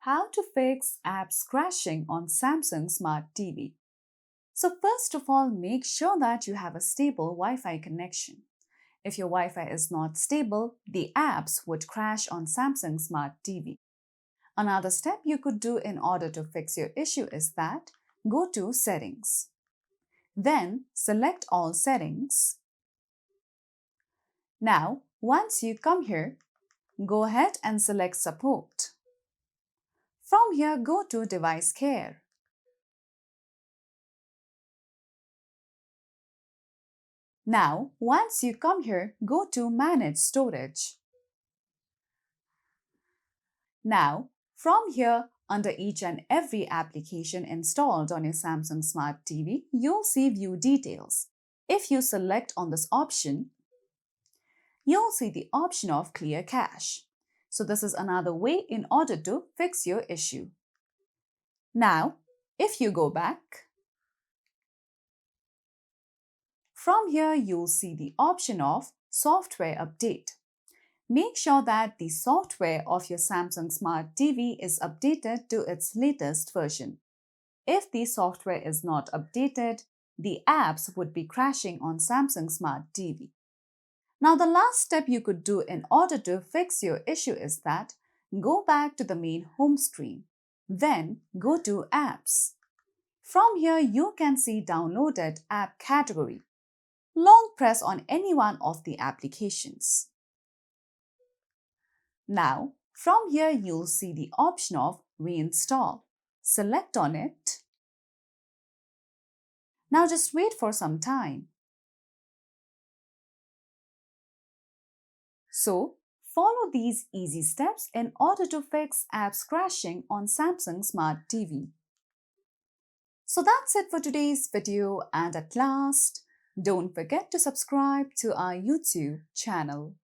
How to fix apps crashing on Samsung Smart TV. So first of all, make sure that you have a stable Wi-Fi connection. If your Wi-Fi is not stable, the apps would crash on Samsung Smart TV. Another step you could do in order to fix your issue is that go to Settings. Then select All Settings. Now, once you come here, go ahead and select Support. From here, go to Device Care. Now, once you come here, go to Manage Storage. Now, from here, under each and every application installed on your Samsung Smart TV, you'll see View Details. If you select on this option, you'll see the option of Clear Cache. So this is another way in order to fix your issue. Now, if you go back, from here you'll see the option of Software Update. Make sure that the software of your Samsung Smart TV is updated to its latest version. If the software is not updated, the apps would be crashing on Samsung Smart TV. Now, the last step you could do in order to fix your issue is that go back to the main home screen. Then go to Apps. From here, you can see Downloaded App category. Long press on any one of the applications. Now, from here, you'll see the option of Reinstall. Select on it. Now just wait for some time. So, follow these easy steps in order to fix apps crashing on Samsung Smart TV. So that's it for today's video, and at last, don't forget to subscribe to our YouTube channel.